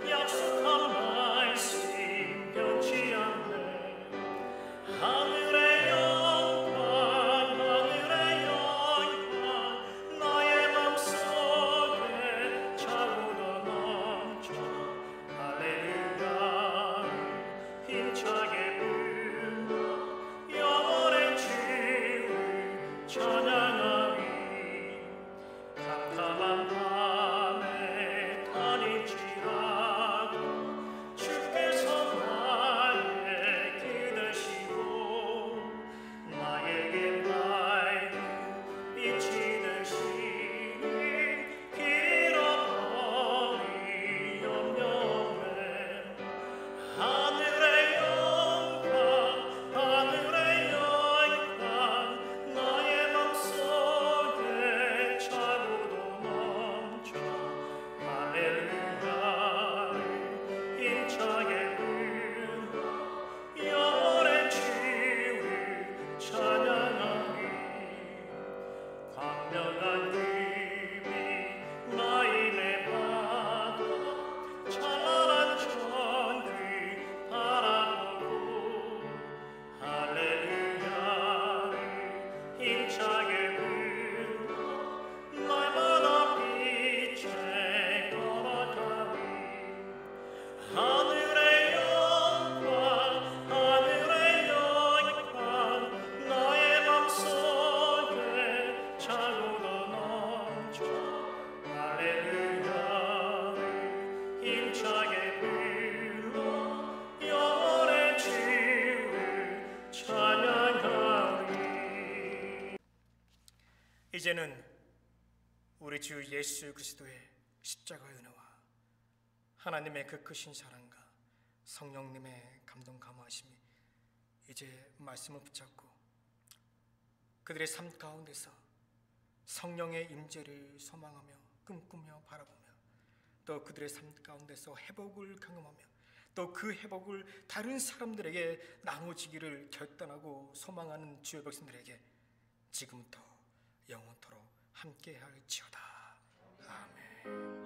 약속한 말씀 변치 않네. 하늘의 영광 나의 맘속에 차고도 넘쳐 할렐루야. 이제는 우리 주 예수 그리스도의 십자가의 은혜와 하나님의 그 크신 사랑과 성령님의 감동 감화하심이 이제 말씀을 붙잡고 그들의 삶 가운데서 성령의 임재를 소망하며 꿈꾸며 바라보며 또 그들의 삶 가운데서 회복을 경험하며 또 그 회복을 다른 사람들에게 나눠지기를 결단하고 소망하는 주의 백성들에게 지금부터 영원토록 함께할지어다. 아멘.